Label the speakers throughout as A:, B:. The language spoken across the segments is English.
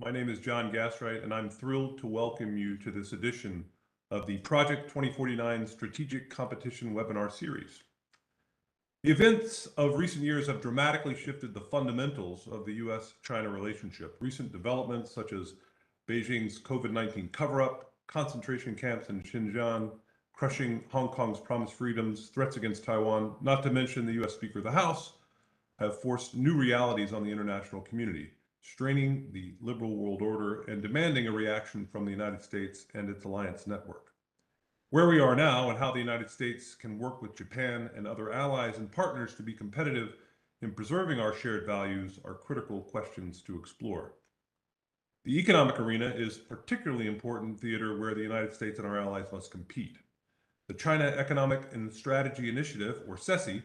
A: My name is John Gaswright, and I'm thrilled to welcome you to this edition of the Project 2049 Strategic Competition webinar series. The events of recent years have dramatically shifted the fundamentals of the U.S.-China relationship. Recent developments such as Beijing's COVID-19 cover-up, concentration camps in Xinjiang, crushing Hong Kong's promised freedoms, threats against Taiwan, not to mention the U.S. Speaker of the House, have forced new realities on the international community, straining the liberal world order and demanding a reaction from the United States and its alliance network. Where we are now and how the United States can work with Japan and other allies and partners to be competitive in preserving our shared values are critical questions to explore. The economic arena is particularly important theater where the United States and our allies must compete. The China Economic and Strategy Initiative, or CESI,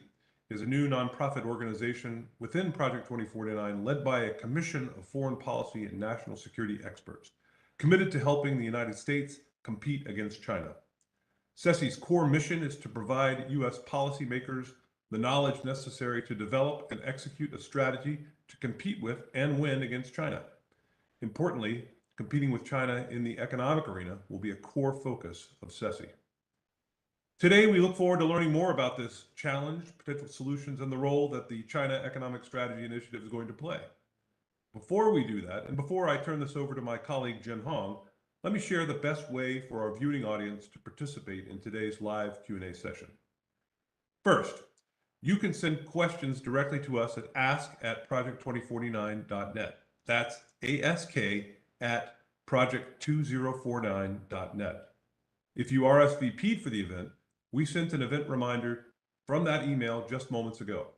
A: is a new nonprofit organization within Project 2049 led by a commission of foreign policy and national security experts committed to helping the United States compete against China. CESI's core mission is to provide U.S. policymakers the knowledge necessary to develop and execute a strategy to compete with and win against China. Importantly, competing with China in the economic arena will be a core focus of CESI. Today, we look forward to learning more about this challenge, potential solutions, and the role that the China Economic Strategy Initiative is going to play. Before we do that, and before I turn this over to my colleague Jin Hong, let me share the best way for our viewing audience to participate in today's live Q&A session. First, you can send questions directly to us at ask@project2049.net. That's ask@project2049.net. If you RSVP'd for the event, we sent an event reminder from that email just moments ago,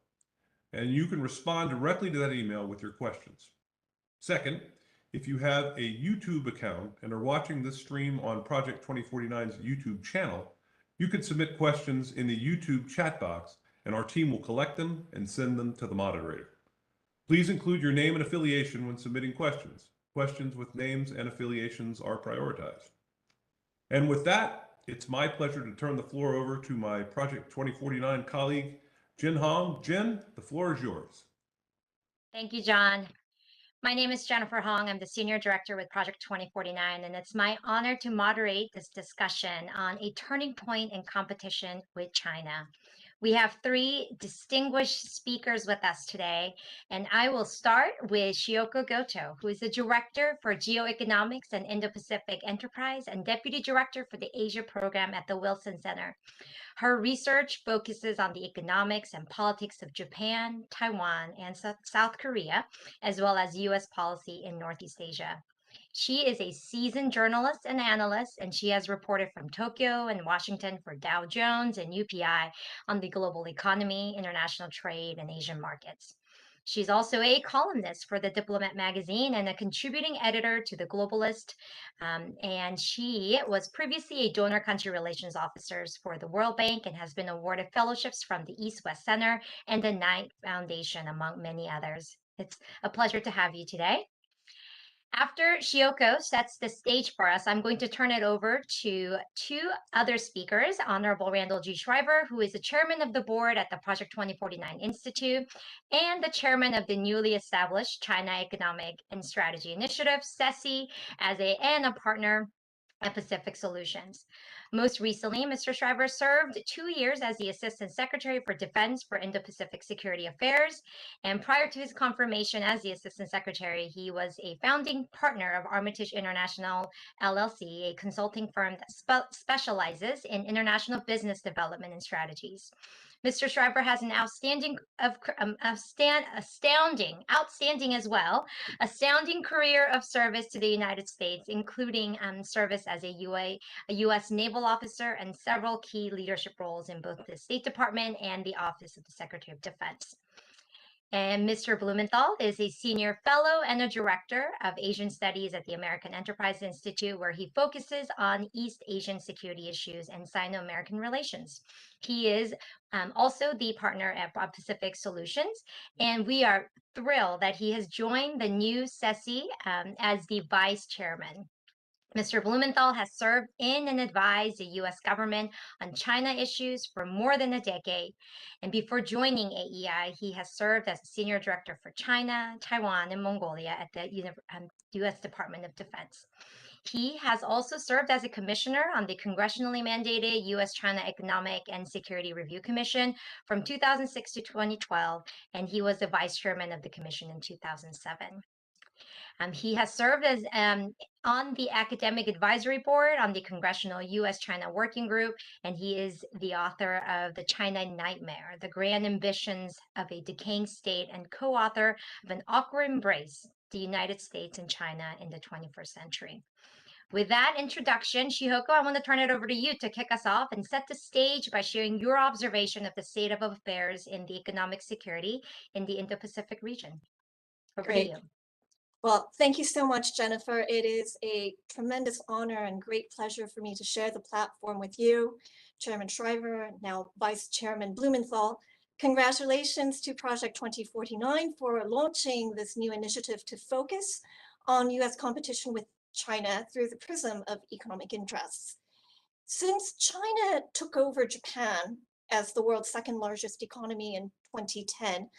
A: and you can respond directly to that email with your questions. Second, if you have a YouTube account and are watching this stream on Project 2049's YouTube channel, you can submit questions in the YouTube chat box, and our team will collect them and send them to the moderator. Please include your name and affiliation when submitting questions. Questions with names and affiliations are prioritized. And with that, it's my pleasure to turn the floor over to my Project 2049 colleague, Jin Hong. Jin, the floor is yours.
B: Thank you, John. My name is Jennifer Hong. I'm the Senior Director with Project 2049, and it's my honor to moderate this discussion on a turning point in competition with China. We have three distinguished speakers with us today, and I will start with Shioko Goto, who is the Director for Geoeconomics and Indo-Pacific Enterprise and Deputy Director for the Asia Program at the Wilson Center. Her research focuses on the economics and politics of Japan, Taiwan, and South Korea, as well as U.S. policy in Northeast Asia. She is a seasoned journalist and analyst, and she has reported from Tokyo and Washington for Dow Jones and UPI on the global economy, international trade, and Asian markets. She's also a columnist for the Diplomat magazine and a contributing editor to the Globalist. And she was previously a donor country relations officer for the World Bank and has been awarded fellowships from the East-West Center and the Knight Foundation, among many others. It's a pleasure to have you today. After Shioko sets the stage for us, I'm going to turn it over to two other speakers, Honorable Randall G. Shriver, who is the chairman of the board at the Project 2049 Institute and the chairman of the newly established China Economic and Strategy Initiative, CESI, and a partner at Pacific Solutions. Most recently, Mr. Shriver served 2 years as the Assistant Secretary for Defense for Indo-Pacific Security Affairs, and prior to his confirmation as the Assistant Secretary, he was a founding partner of Armitage International LLC, a consulting firm that specializes in international business development and strategies. Mr. Shriver has an astounding career of service to the United States, including service as a U.S. naval officer and several key leadership roles in both the State Department and the Office of the Secretary of Defense. And Mr. Blumenthal is a senior fellow and a director of Asian Studies at the American Enterprise Institute, where he focuses on East Asian security issues and Sino-American relations. He is also the partner at Pacific Solutions, and we are thrilled that he has joined the new CESI as the vice chairman. Mr. Blumenthal has served in and advised the U.S. government on China issues for more than a decade. And before joining AEI, he has served as Senior Director for China, Taiwan, and Mongolia at the U.S. Department of Defense. He has also served as a commissioner on the congressionally mandated U.S.-China Economic and Security Review Commission from 2006 to 2012, and he was the vice chairman of the commission in 2007. He has served as on the academic advisory board on the Congressional U.S.-China Working Group, and he is the author of The China Nightmare, The Grand Ambitions of a Decaying State, and co-author of An Awkward Embrace, The United States and China in the 21st Century. With that introduction, Shihoko, I want to turn it over to you to kick us off and set the stage by sharing your observation of the state of affairs in the economic security in the Indo-Pacific region. Over to you.
C: Well, thank you so much, Jennifer. It is a tremendous honor and great pleasure for me to share the platform with you, Chairman Shriver, now Vice Chairman Blumenthal. Congratulations to Project 2049 for launching this new initiative to focus on U.S. competition with China through the prism of economic interests. Since China took over Japan as the world's second largest economy in 2010,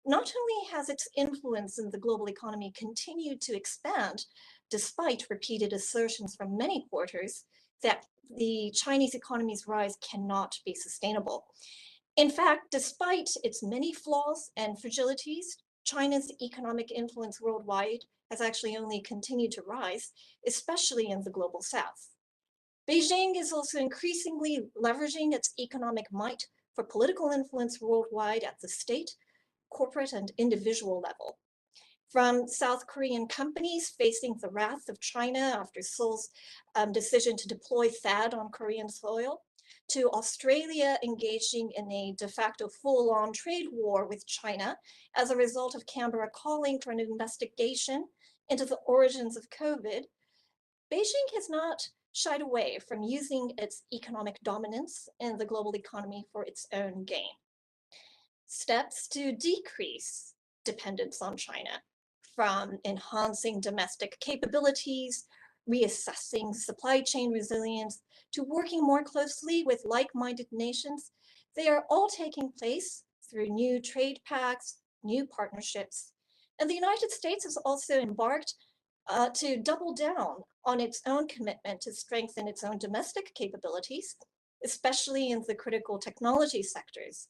C: not only has its influence in the global economy continued to expand, despite repeated assertions from many quarters that the Chinese economy's rise cannot be sustainable. In fact, despite its many flaws and fragilities, China's economic influence worldwide has actually only continued to rise, especially in the global south. Beijing is also increasingly leveraging its economic might for political influence worldwide at the state, corporate, and individual level. From South Korean companies facing the wrath of China after Seoul's decision to deploy THAAD on Korean soil, to Australia engaging in a de facto full-on trade war with China as a result of Canberra calling for an investigation into the origins of COVID, Beijing has not shied away from using its economic dominance in the global economy for its own gain. Steps to decrease dependence on China, from enhancing domestic capabilities, reassessing supply chain resilience, to working more closely with like-minded nations, they are all taking place through new trade pacts, new partnerships. And the United States has also embarked to double down on its own commitment to strengthen its own domestic capabilities, especially in the critical technology sectors.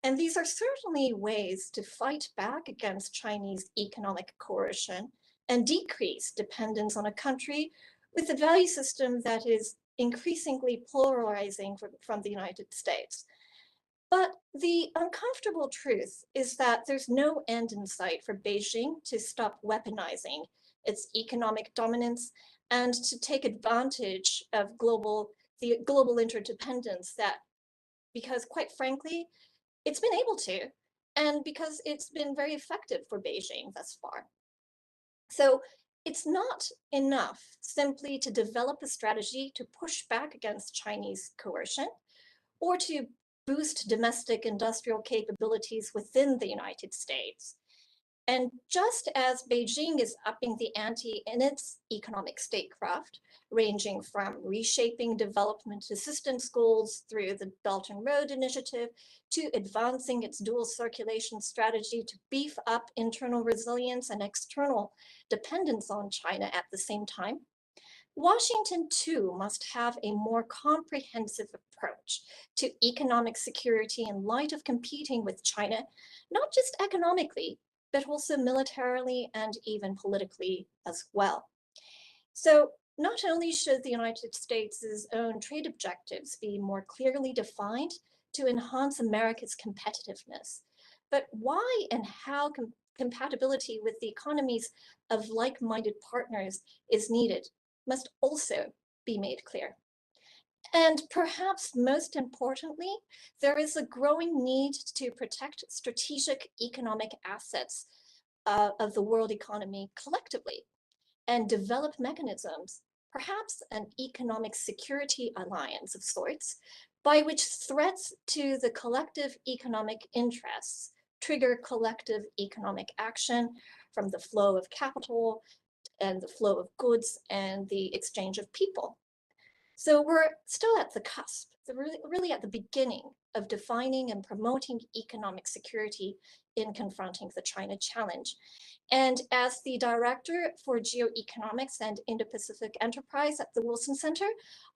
C: And these are certainly ways to fight back against Chinese economic coercion and decrease dependence on a country with a value system that is increasingly polarizing from the United States. But the uncomfortable truth is that there's no end in sight for Beijing to stop weaponizing its economic dominance and to take advantage of the global interdependence that, because quite frankly, it's been able to, and because it's been very effective for Beijing thus far. So it's not enough simply to develop a strategy to push back against Chinese coercion or to boost domestic industrial capabilities within the United States. And just as Beijing is upping the ante in its economic statecraft, ranging from reshaping development assistance goals through the Belt and Road Initiative to advancing its dual circulation strategy to beef up internal resilience and external dependence on China at the same time, Washington too must have a more comprehensive approach to economic security in light of competing with China, not just economically, but also militarily and even politically as well. So not only should the United States' own trade objectives be more clearly defined to enhance America's competitiveness, but why and how compatibility with the economies of like-minded partners is needed must also be made clear. And perhaps most importantly, there is a growing need to protect strategic economic assets of the world economy collectively and develop mechanisms, perhaps an economic security alliance of sorts, by which threats to the collective economic interests trigger collective economic action, from the flow of capital and the flow of goods and the exchange of people. So we're still at the cusp, really at the beginning of defining and promoting economic security in confronting the China challenge. And as the director for Geoeconomics and Indo-Pacific Enterprise at the Wilson Center,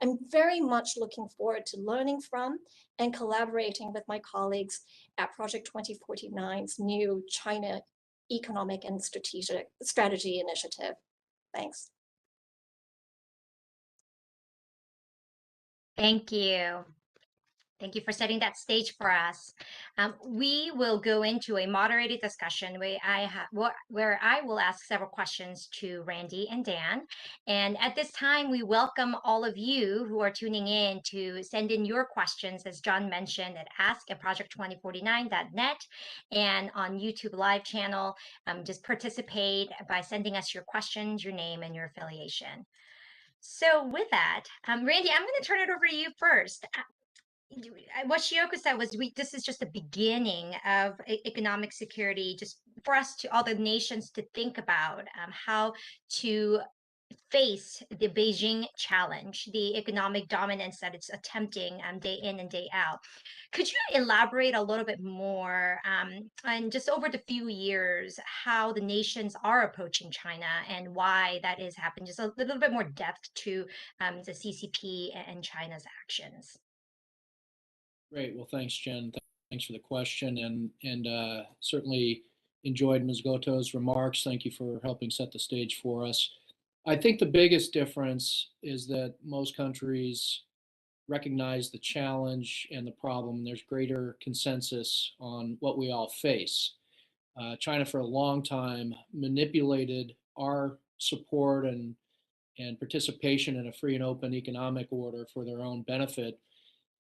C: I'm very much looking forward to learning from and collaborating with my colleagues at Project 2049's new China Economic and Strategy Initiative. Thanks.
B: Thank you. Thank you for setting that stage for us. We will go into a moderated discussion where I will ask several questions to Randy and Dan. And at this time, we welcome all of you who are tuning in to send in your questions, as John mentioned, at ask@project2049.net and on YouTube live channel. Just participate by sending us your questions, your name, and your affiliation. So with that, Randy, I'm going to turn it over to you first. What Shiyoko said was this is just the beginning of economic security, just for us to all the nations to think about how to face the Beijing challenge, the economic dominance that it's attempting day in and day out. Could you elaborate a little bit more on just over the few years how the nations are approaching China and why that is happening? Just a little bit more depth to the CCP and China's actions.
D: Great. Well, thanks, Jen. Thanks for the question, and certainly enjoyed Ms. Goto's remarks. Thank you for helping set the stage for us. I think the biggest difference is that most countries recognize the challenge and the problem. There's greater consensus on what we all face. China, for a long time, manipulated our support and participation in a free and open economic order for their own benefit.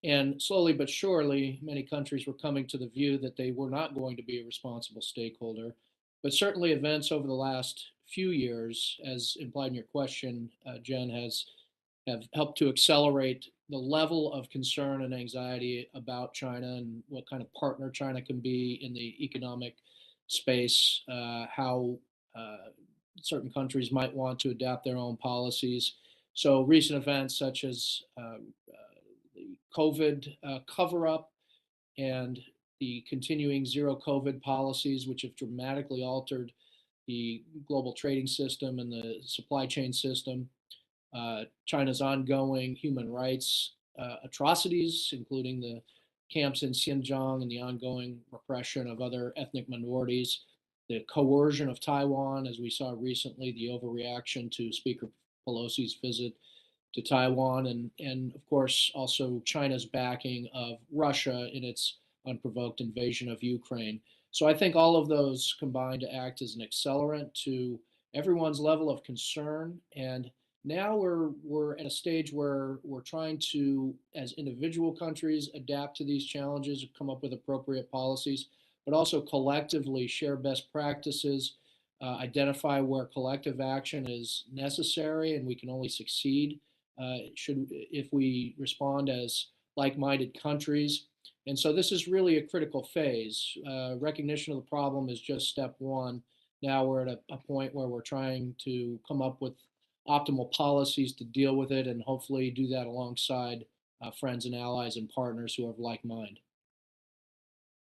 D: And slowly but surely, many countries were coming to the view that they were not going to be a responsible stakeholder. But certainly events over the last few years, as implied in your question, Jen, have helped to accelerate the level of concern and anxiety about China and what kind of partner China can be in the economic space, how certain countries might want to adapt their own policies. So recent events such as the COVID cover-up and the continuing zero COVID policies, which have dramatically altered the global trading system and the supply chain system, China's ongoing human rights atrocities, including the camps in Xinjiang and the ongoing repression of other ethnic minorities, the coercion of Taiwan, as we saw recently, the overreaction to Speaker Pelosi's visit to Taiwan, and of course also China's backing of Russia in its unprovoked invasion of Ukraine. So I think all of those combine to act as an accelerant to everyone's level of concern. And now we're at a stage where we're trying to, as individual countries, adapt to these challenges, come up with appropriate policies, but also collectively share best practices, identify where collective action is necessary, and we can only succeed if we respond as like-minded countries. And so this is really a critical phase. Recognition of the problem is just step one. Now we're at a point where we're trying to come up with optimal policies to deal with it, and hopefully do that alongside friends and allies and partners who have like mind.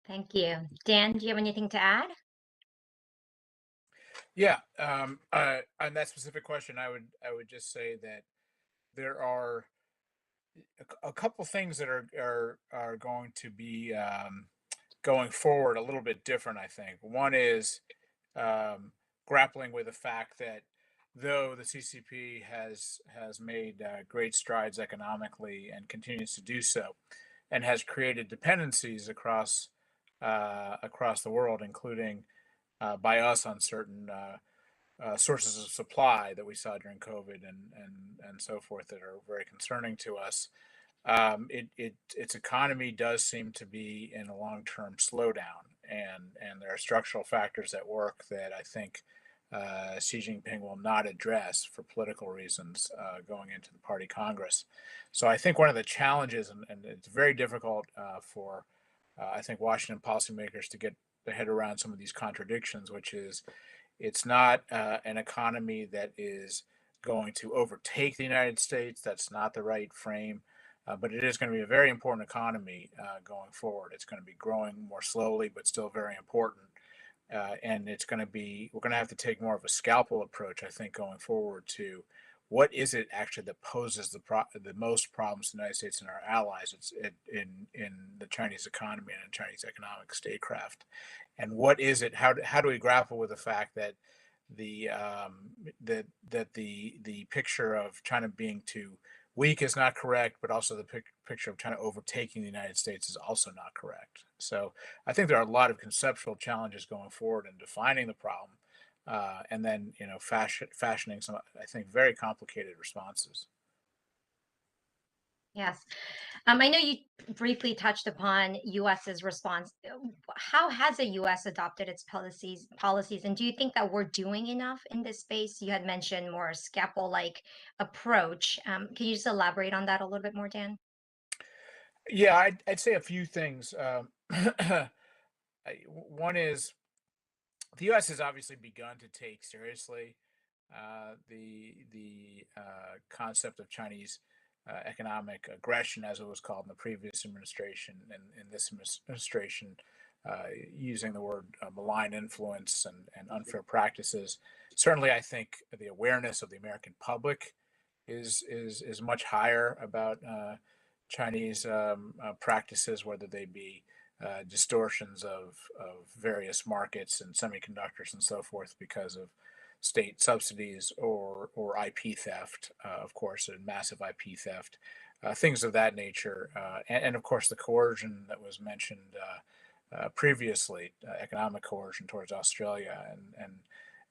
B: Thank you. Dan, do you have anything to add?
E: Yeah, on that specific question, I would just say that there are a couple things that are going to be going forward a little bit different, I think. One is grappling with the fact that though the CCP has made great strides economically and continues to do so, and has created dependencies across the world, including by us on certain sources of supply that we saw during COVID and so forth that are very concerning to us. Its economy does seem to be in a long-term slowdown, and there are structural factors at work that I think Xi Jinping will not address for political reasons going into the Party Congress. So I think one of the challenges, and it's very difficult for I think Washington policymakers to get their head around some of these contradictions, which is It's not an economy that is going to overtake the United States. That's not the right frame. But it is going to be a very important economy going forward. It's going to be growing more slowly, but still very important. And it's going to be, we're going to have to take more of a scalpel approach, I think, going forward to what is it actually that poses the most problems to the United States and our allies. In the Chinese economy and in Chinese economic statecraft. And what is it? How do we grapple with the fact that the picture of China being too weak is not correct, but also the picture of China overtaking the United States is also not correct. So I think there are a lot of conceptual challenges going forward in defining the problem, and then fashioning some, I think, very complicated responses.
B: Yes. I know you briefly touched upon US's response. How has the US adopted its policies, and do you think that we're doing enough in this space? You had mentioned more scalpel-like approach. Can you just elaborate on that a little bit more, Dan?
E: Yeah, I'd say a few things. One is the U.S. has obviously begun to take seriously the concept of Chinese economic aggression, as it was called in the previous administration, and in this administration, using the word malign influence and unfair practices. Certainly, I think the awareness of the American public is much higher about Chinese practices, whether they be distortions of various markets and semiconductors and so forth because of state subsidies or IP theft, of course, and massive IP theft, things of that nature, and of course the coercion that was mentioned previously, economic coercion towards Australia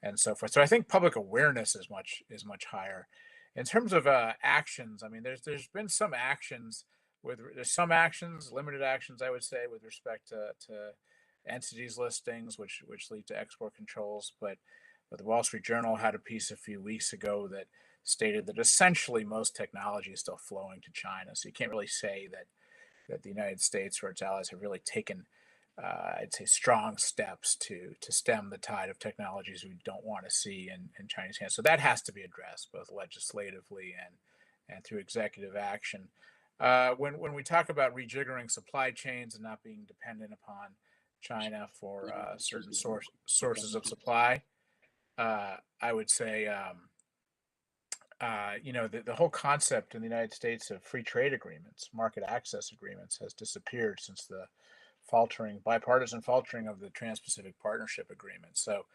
E: and so forth. So I think public awareness is much higher. In terms of actions, I mean, there's been some actions there's some actions, limited actions, I would say, with respect to entities listings, which lead to export controls. But the Wall Street Journal had a piece a few weeks ago that stated that essentially most technology is still flowing to China. So you can't really say that the United States or its allies have really taken, I'd say, strong steps to stem the tide of technologies we don't want to see in Chinese hands. So that has to be addressed both legislatively and through executive action. When we talk about rejiggering supply chains and not being dependent upon China for certain sources of supply, I would say, the whole concept in the United States of free trade agreements, market access agreements, has disappeared since the bipartisan faltering of the Trans-Pacific Partnership Agreement. So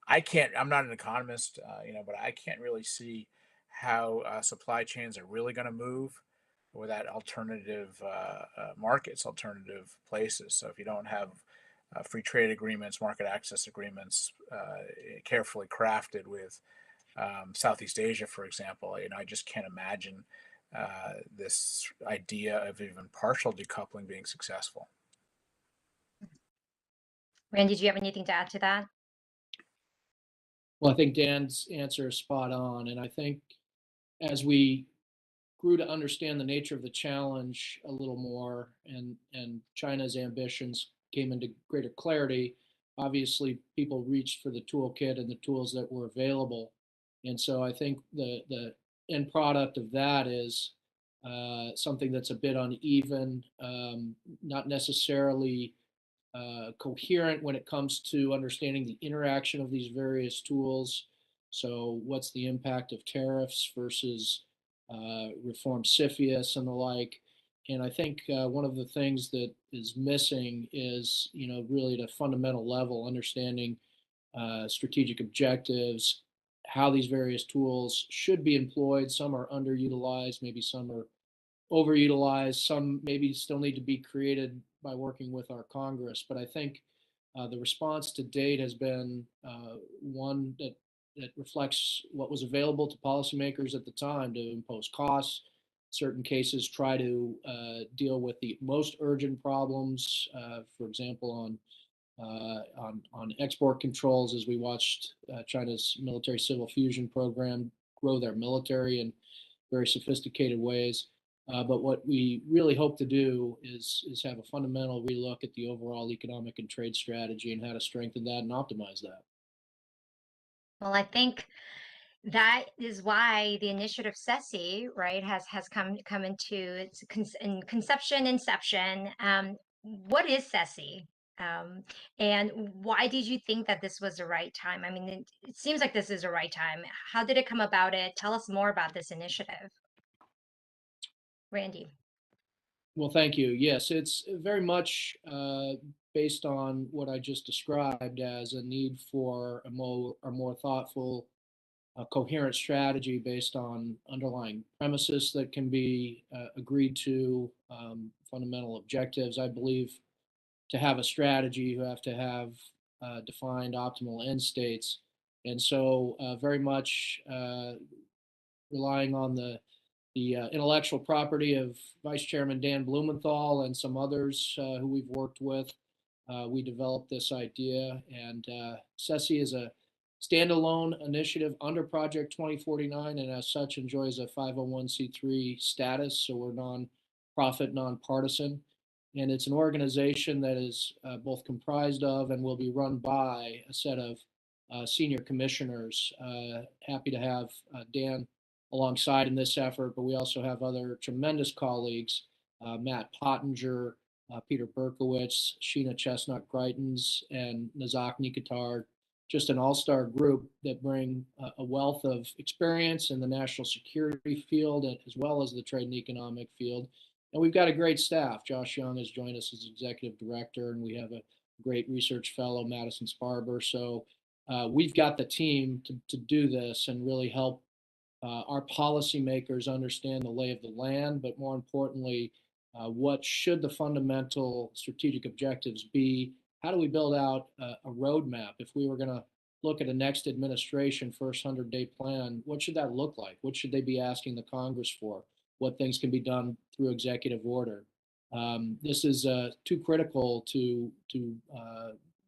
E: I'm not an economist, but I can't really see how supply chains are really going to move without alternative markets, alternative places. So if you don't have free trade agreements, market access agreements, carefully crafted with Southeast Asia, for example, I just can't imagine this idea of even partial decoupling being successful.
B: Randy, do you have anything to add to that?
D: Well, I think Dan's answer is spot on. And I think as we grew to understand the nature of the challenge a little more and China's ambitions came into greater clarity, obviously people reached for the toolkit and the tools that were available. And so I think the end product of that is something that's a bit uneven, not necessarily coherent when it comes to understanding the interaction of these various tools. So what's the impact of tariffs versus reform CFIUS and the like? And I think one of the things that is missing is, really at a fundamental level, understanding strategic objectives, how these various tools should be employed. Some are underutilized, maybe some are overutilized, some maybe still need to be created by working with our Congress. But I think the response to date has been one that reflects what was available to policymakers at the time to impose costs. Certain cases try to deal with the most urgent problems, for example, on export controls, as we watched China's military civil fusion program grow their military in very sophisticated ways. But what we really hope to do is have a fundamental relook at the overall economic and trade strategy and how to strengthen that and optimize that.
B: Well, I think that is why the initiative SESI, right, has come into its conception, inception. What is SESI? And why did you think that this was the right time? I mean, it seems like this is the right time. How did it come about? It tell us more about this initiative, Randy.
D: Well, thank you. Yes, it's very much based on what I just described as a need for a more thoughtful, coherent strategy based on underlying premises that can be agreed to, fundamental objectives. I believe to have a strategy, you have to have defined optimal end states. And so, very much relying on the intellectual property of Vice Chairman Dan Blumenthal and some others who we've worked with. We developed this idea, and SESI is a standalone initiative under Project 2049, and as such enjoys a 501c3 status, so we're non-profit, nonpartisan. And it's an organization that is both comprised of and will be run by a set of senior commissioners. Happy to have Dan alongside in this effort, but we also have other tremendous colleagues, Matt Pottinger, Peter Berkowitz, Sheena Chestnut-Greitens, and Nazak Nikatar, just an all-star group that bring a wealth of experience in the national security field as well as the trade and economic field. And we've got a great staff. Josh Young has joined us as executive director, and we have a great research fellow, Madison Sparber. So we've got the team to do this and really help our policymakers understand the lay of the land, but more importantly, what should the fundamental strategic objectives be? How do we build out a roadmap? If we were going to look at a next administration first 100-day plan, what should that look like? What should they be asking the Congress for? What things can be done through executive order? This is too critical to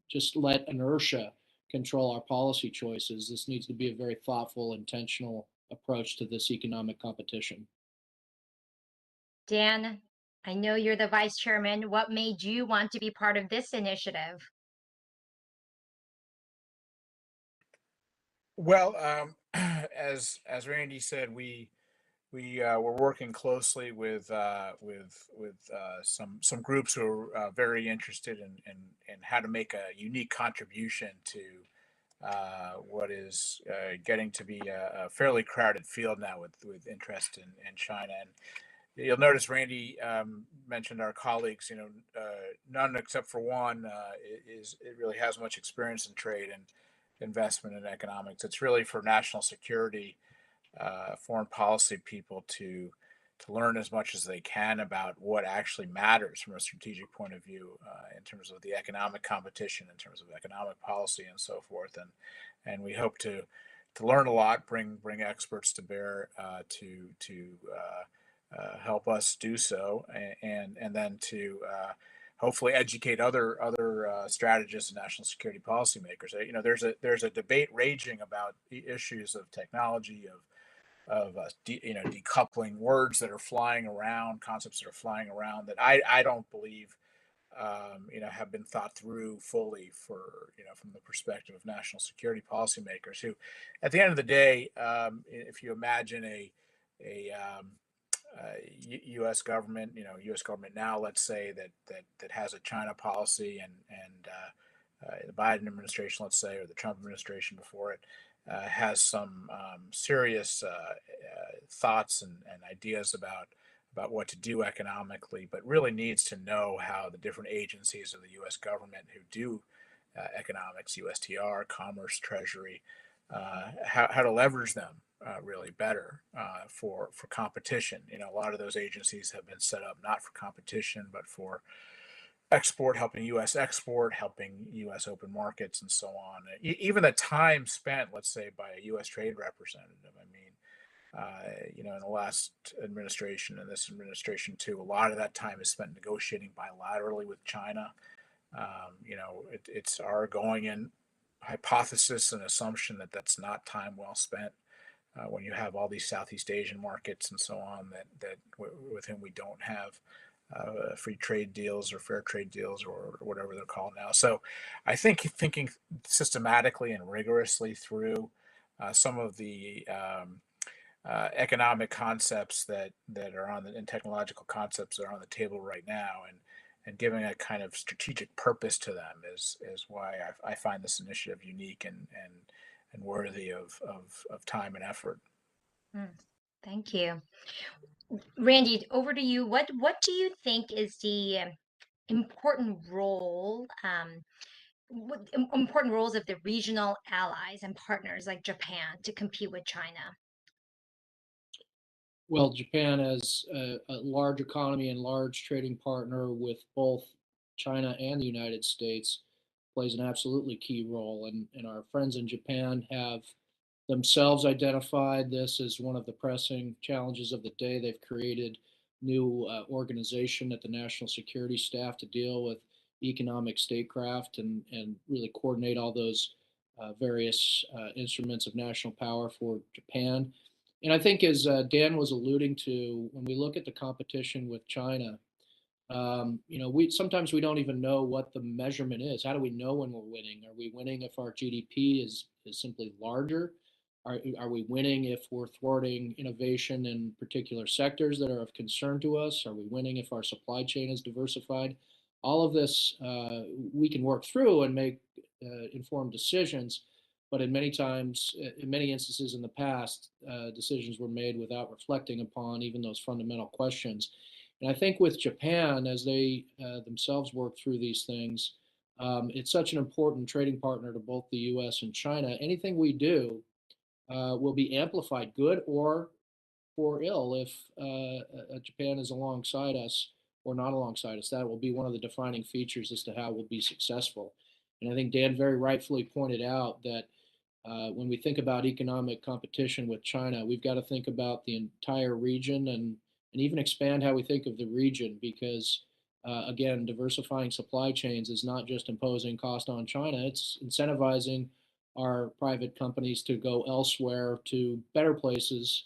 D: just let inertia control our policy choices. This needs to be a very thoughtful, intentional approach to this economic competition.
B: Dan, I know you're the vice chairman. What made you want to be part of this initiative?
E: Well, as Randy said, we were working closely with some groups who are very interested in how to make a unique contribution to what is getting to be a fairly crowded field now with interest in China. And you'll notice Randy mentioned our colleagues. None except for one it really has much experience in trade and investment and economics. It's really for national security, foreign policy people to learn as much as they can about what actually matters from a strategic point of view in terms of the economic competition, in terms of economic policy, and so forth. And we hope to learn a lot, bring experts to bear to help us do so, and then to hopefully educate other strategists and national security policymakers. There's a debate raging about the issues of technology, of decoupling, words that are flying around, concepts that are flying around that I don't believe have been thought through fully from the perspective of national security policymakers who, at the end of the day, if you imagine a U.S. government, U.S. government now, let's say that has a China policy, and the Biden administration, let's say, or the Trump administration before it, has some serious thoughts and ideas about what to do economically, but really needs to know how the different agencies of the U.S. government who do economics, USTR, Commerce, Treasury, how to leverage them really better for competition. A lot of those agencies have been set up not for competition, but for export, helping U.S. export, helping U.S. open markets, and so on. Even the time spent, let's say, by a U.S. trade representative. I mean, in the last administration and this administration too, a lot of that time is spent negotiating bilaterally with China. It's our going in hypothesis and assumption that that's not time well spent when you have all these Southeast Asian markets and so on that with whom we don't have free trade deals or fair trade deals or whatever they're called now. So I think thinking systematically and rigorously through some of the economic concepts that are on and technological concepts that are on the table right now, and giving a kind of strategic purpose to them is why I find this initiative unique and worthy of time and effort.
B: Thank you. Randy, over to you. What do you think is the important role, important roles of the regional allies and partners like Japan to compete with China?
D: Well, Japan as a large economy and large trading partner with both China and the United States plays an absolutely key role. And our friends in Japan have themselves identified this as one of the pressing challenges of the day. They've created new organization at the National Security Staff to deal with economic statecraft and really coordinate all those various instruments of national power for Japan. And I think, as Dan was alluding to, when we look at the competition with China, we sometimes we don't even know what the measurement is. How do we know when we're winning? Are we winning if our GDP is simply larger? Are we winning if we're thwarting innovation in particular sectors that are of concern to us? Are we winning if our supply chain is diversified? All of this we can work through and make informed decisions. But in many times, in many instances in the past, decisions were made without reflecting upon even those fundamental questions. And I think with Japan, as they themselves work through these things, it's such an important trading partner to both the US and China. Anything we do will be amplified, good or for ill, if Japan is alongside us or not alongside us. That will be one of the defining features as to how we'll be successful. And I think Dan very rightfully pointed out that when we think about economic competition with China, we've got to think about the entire region and even expand how we think of the region, because again, diversifying supply chains is not just imposing cost on China, it's incentivizing our private companies to go elsewhere to better places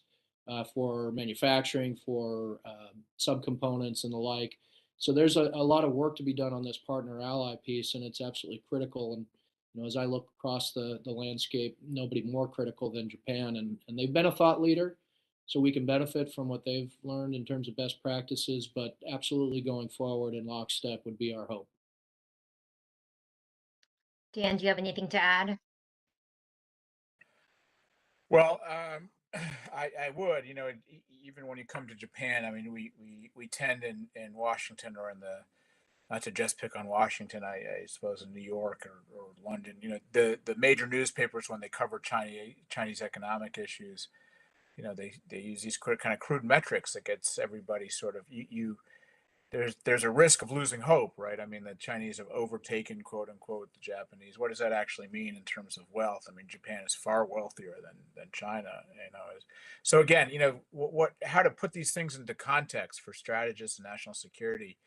D: for manufacturing, for subcomponents and the like. So there's a lot of work to be done on this partner ally piece, and it's absolutely critical. And as I look across the landscape, nobody more critical than Japan, and they've been a thought leader, so we can benefit from what they've learned in terms of best practices, but absolutely going forward in lockstep would be our hope.
B: Dan, do you have anything to add?
E: Well, I would, even when you come to Japan, I mean, we tend in Washington, or in the, not to just pick on Washington, I suppose in New York or London, the major newspapers, when they cover Chinese economic issues, they use these kind of crude metrics that gets everybody sort of, there's a risk of losing hope, right? I mean, the Chinese have overtaken, quote unquote, the Japanese. What does that actually mean in terms of wealth? I mean, Japan is far wealthier than China, So again, how to put these things into context for strategists and national security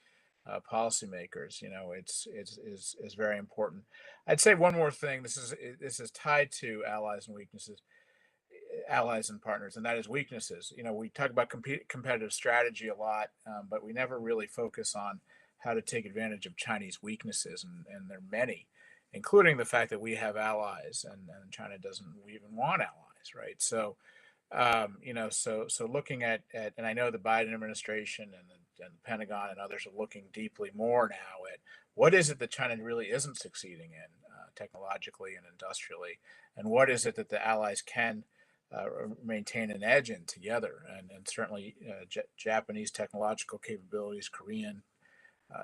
E: policymakers, is very important. I'd say one more thing. This is tied to allies and weaknesses, allies and partners, and that is weaknesses. We talk about competitive strategy a lot, but we never really focus on how to take advantage of Chinese weaknesses, and there are many, including the fact that we have allies, and China doesn't even want allies, right? So, so looking at, and I know the Biden administration and the Pentagon and others are looking deeply more now at what is it that China really isn't succeeding in technologically and industrially, and what is it that the allies can maintain an edge in together, and certainly Japanese technological capabilities, Korean,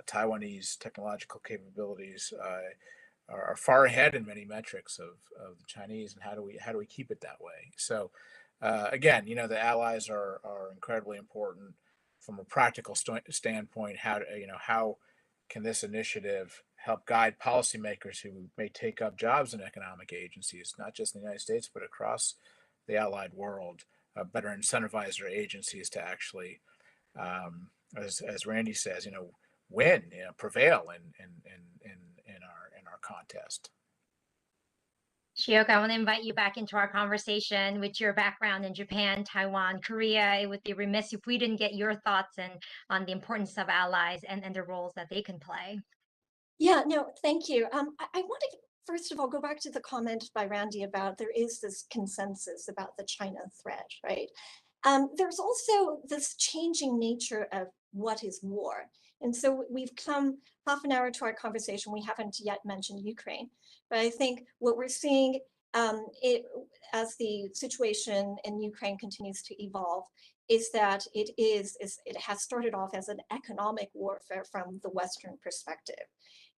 E: Taiwanese technological capabilities are far ahead in many metrics of the Chinese, and how do we keep it that way? So again, the allies are incredibly important from a practical standpoint. How can this initiative help guide policymakers who may take up jobs in economic agencies, not just in the United States, but across the allied world, better incentivize their agencies to actually, as Randy says, win, prevail in our contest.
B: Geoeconomics, I want to invite you back into our conversation with your background in Japan, Taiwan, Korea. It would be remiss if we didn't get your thoughts on the importance of allies and the roles that they can play.
C: Yeah, no, thank you. I want to first of all, go back to the comment by Randy about there is this consensus about the China threat, right? There's also this changing nature of what is war. And so we've come half an hour to our conversation. We haven't yet mentioned Ukraine, but I think what we're seeing as the situation in Ukraine continues to evolve is that it has started off as an economic warfare from the Western perspective,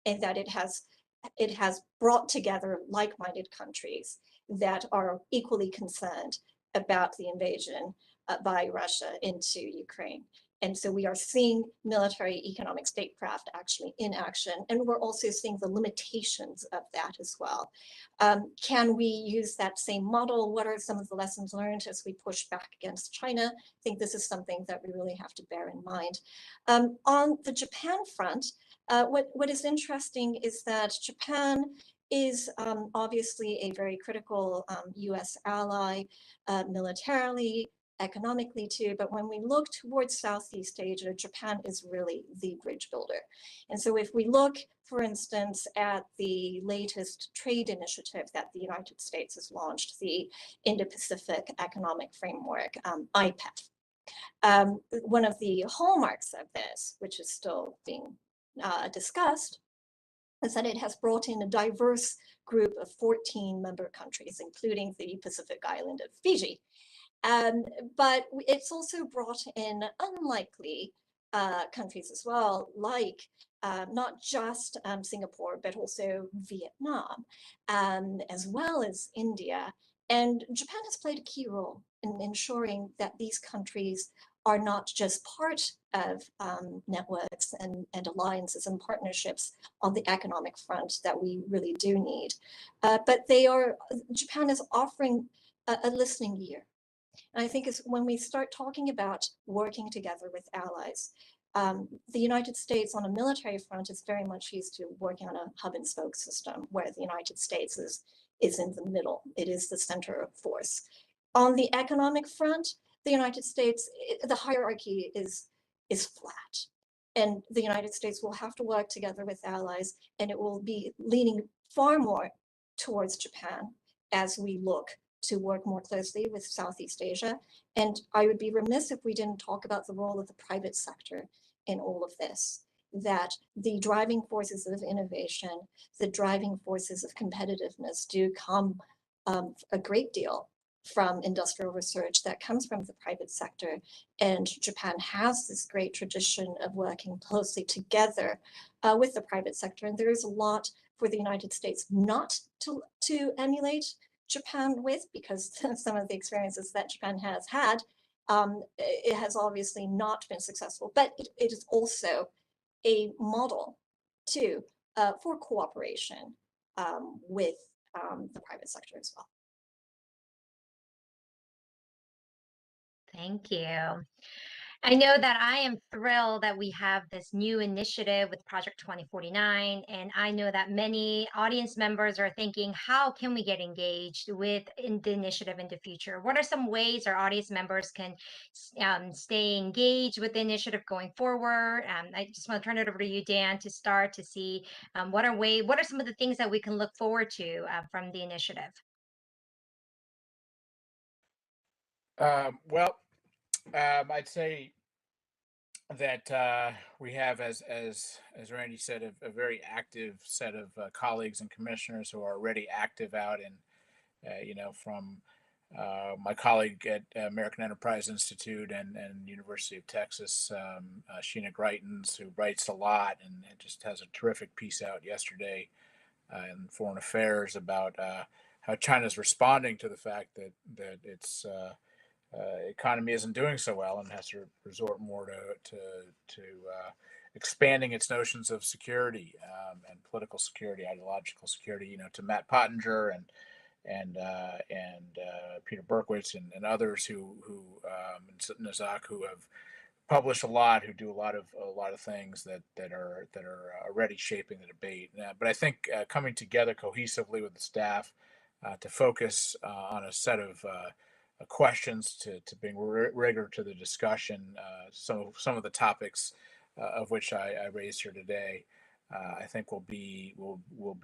C: and that it has brought together like-minded countries that are equally concerned about the invasion by Russia into Ukraine. And so we are seeing military economic statecraft actually in action, and we're also seeing the limitations of that as well. Can we use that same model? What are some of the lessons learned as we push back against China? I think this is something that we really have to bear in mind. On the Japan front, what is interesting is that Japan is obviously a very critical US ally militarily, economically too, but when we look towards Southeast Asia, Japan is really the bridge builder. And so if we look, for instance, at the latest trade initiative that the United States has launched, the Indo-Pacific Economic Framework, IPEF, one of the hallmarks of this, which is still being discussed, is that it has brought in a diverse group of 14 member countries, including the Pacific island of Fiji. But it's also brought in unlikely countries as well, like not just Singapore, but also Vietnam, as well as India. And Japan has played a key role in ensuring that these countries are not just part of networks and alliances and partnerships on the economic front that we really do need. But Japan is offering a listening ear. And I think it's when we start talking about working together with allies, the United States on a military front is very much used to working on a hub and spoke system where the United States is in the middle. It is the center of force. On the economic front, the United States, the hierarchy is flat. And the United States will have to work together with allies, and it will be leaning far more towards Japan as we look to work more closely with Southeast Asia. And I would be remiss if we didn't talk about the role of the private sector in all of this, that the driving forces of innovation, the driving forces of competitiveness do come a great deal from industrial research that comes from the private sector. And Japan has this great tradition of working closely together with the private sector. And there is a lot for the United States not to emulate Japan with, because some of the experiences that Japan has had, it has obviously not been successful, but it is also a model too for cooperation with the private sector as well.
B: Thank you. I know that I am thrilled that we have this new initiative with Project 2049, and I know that many audience members are thinking, how can we get engaged with the initiative in the future? What are some ways our audience members can stay engaged with the initiative going forward? I just want to turn it over to you, Dan, to start to see what are some of the things that we can look forward to from the initiative?
E: Well, I'd say that we have, as Randy said, a very active set of colleagues and commissioners who are already active out in, from my colleague at American Enterprise Institute and University of Texas, Sheena Greitens, who writes a lot and just has a terrific piece out yesterday in Foreign Affairs about how China's responding to the fact that its economy isn't doing so well and has to resort more to expanding its notions of security and political security, ideological security. To Matt Pottinger and Peter Berkowitz and others who Nazak, who have published a lot, who do a lot of things that are already shaping the debate. But I think coming together cohesively with the staff to focus on a set of questions to bring rigor to the discussion. Some of the topics of which I raised here today I think will be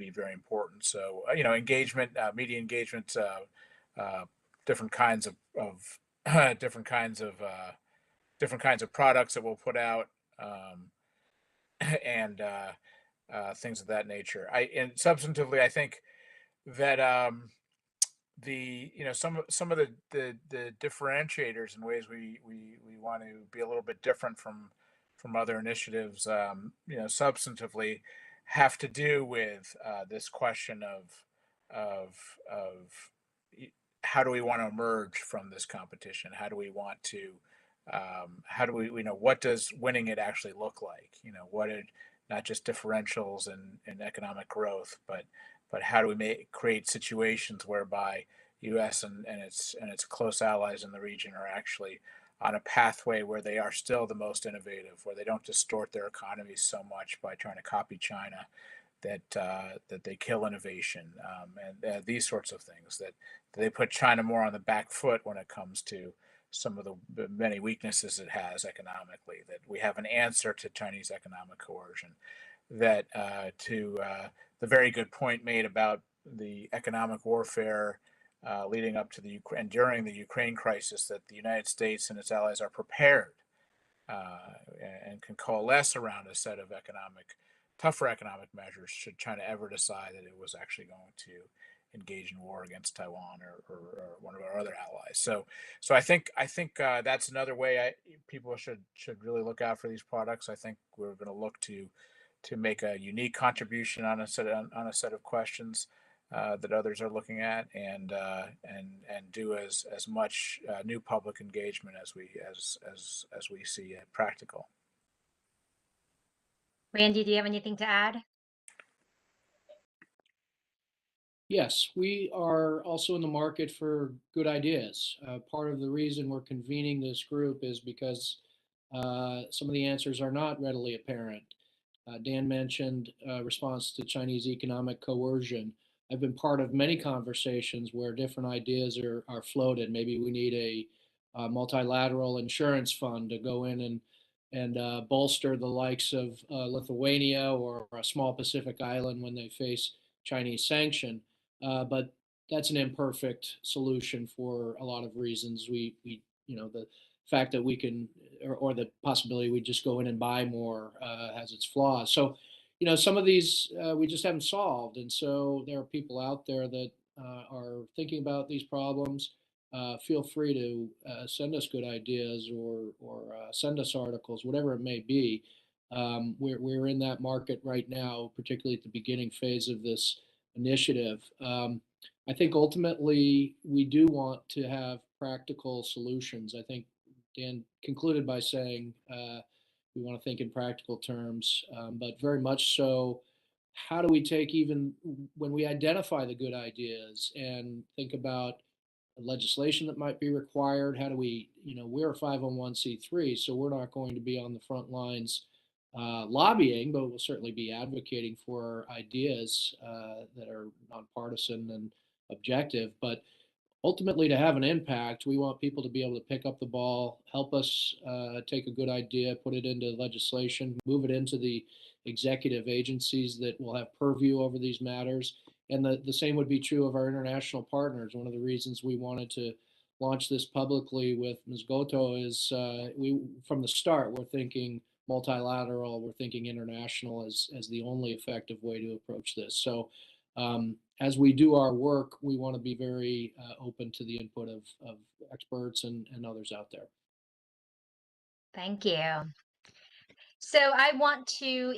E: very important. So engagement, media engagement, different kinds of different kinds of products that we'll put out, and things of that nature. And substantively, I think that some of the differentiators and ways we want to be a little bit different from other initiatives, substantively, have to do with this question of how do we want to emerge from this competition? How do we want to how do we what does winning it actually look like? What it, not just differentials and economic growth, but how do we create situations whereby U.S. and its close allies in the region are actually on a pathway where they are still the most innovative, where they don't distort their economies so much by trying to copy China that they kill innovation, and these sorts of things, that they put China more on the back foot when it comes to some of the many weaknesses it has economically, that we have an answer to Chinese economic coercion, that to the very good point made about the economic warfare leading up to the Ukraine and during the Ukraine crisis, that the United States and its allies are prepared and can coalesce around a set of tougher economic measures should China ever decide that it was actually going to engage in war against Taiwan or one of our other allies. So I think that's another way people should really look out for these products. I think we're going to look to make a unique contribution on a set of questions that others are looking at, and do as much new public engagement as we see practical.
B: Randy, do you have anything to add?
D: Yes, we are also in the market for good ideas. Part of the reason we're convening this group is because some of the answers are not readily apparent. Dan mentioned response to Chinese economic coercion. I've been part of many conversations where different ideas are floated. Maybe we need a multilateral insurance fund to go in and bolster the likes of Lithuania or a small Pacific island when they face Chinese sanction. But that's an imperfect solution for a lot of reasons. The fact that we can, or the possibility we just go in and buy more has its flaws. So, some of these we just haven't solved. And so there are people out there that are thinking about these problems. Feel free to send us good ideas or send us articles, whatever it may be. We're in that market right now, particularly at the beginning phase of this initiative. I think ultimately we do want to have practical solutions. I think Dan concluded by saying we want to think in practical terms, but very much so, how do we take, even when we identify the good ideas, and think about legislation that might be required? How do we, we're a 501c3, so we're not going to be on the front lines lobbying, but we'll certainly be advocating for ideas that are nonpartisan and objective. But ultimately, to have an impact, we want people to be able to pick up the ball, help us take a good idea, put it into legislation, move it into the executive agencies that will have purview over these matters. And the same would be true of our international partners. One of the reasons we wanted to launch this publicly with Ms. Goto is from the start, we're thinking multilateral, we're thinking international as the only effective way to approach this. So as we do our work, we want to be very open to the input of experts and others out there.
B: Thank you. So I want to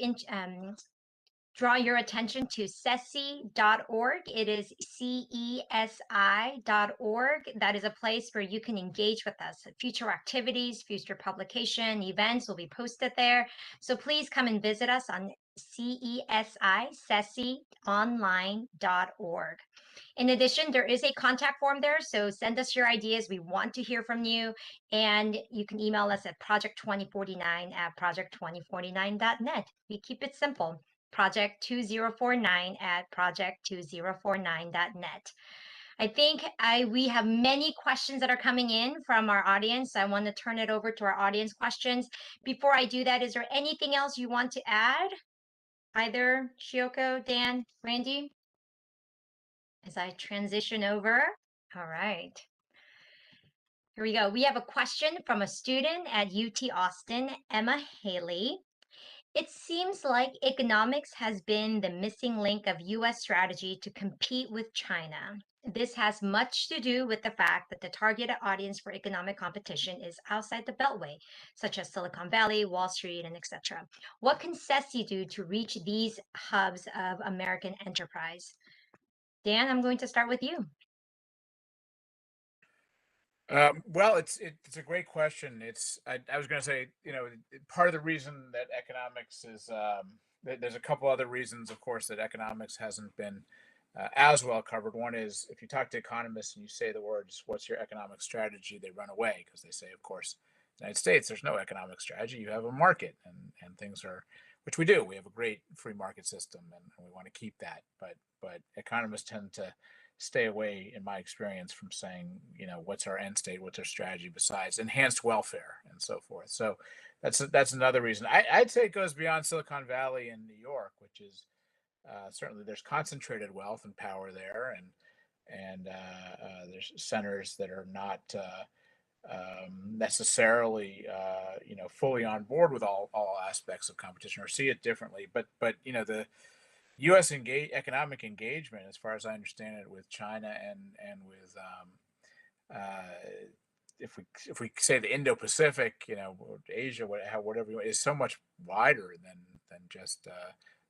B: draw your attention to cesi.org. It is CESI.org. That is a place where you can engage with us. Future activities, future publication, events will be posted there. So please come and visit us on CESI.online.org. In addition, there is a contact form there, so send us your ideas. We want to hear from you, and you can email us at project2049@project2049.net. We keep it simple. project2049@project2049.net. I think we have many questions that are coming in from our audience. I want to turn it over to our audience questions. Before I do that, is there anything else you want to add? Either Shioko, Dan, Randy? As I transition over. All right. Here we go. We have a question from a student at UT Austin, Emma Haley. It seems like economics has been the missing link of US strategy to compete with China. This has much to do with the fact that the targeted audience for economic competition is outside the Beltway, such as Silicon Valley, Wall Street, and etc. What can CESI do to reach these hubs of American enterprise? Dan, I'm going to start with you.
E: Well, it's a great question. I was going to say, part of the reason that economics is there's a couple other reasons, of course, that economics hasn't been as well covered. One is if you talk to economists and you say the words, "What's your economic strategy?" they run away because they say, of course, United States, there's no economic strategy. You have a market, and things are, which we do. We have a great free market system, and we want to keep that. But economists tend to stay away, in my experience, from saying, what's our end state, what's our strategy besides enhanced welfare and so forth. So that's another reason. I'd say it goes beyond Silicon Valley and New York, which is certainly there's concentrated wealth and power there, and there's centers that are not necessarily fully on board with all aspects of competition or see it differently. But the U.S. economic engagement, as far as I understand it, with China and with if we say the Indo-Pacific, Asia, whatever, is so much wider than just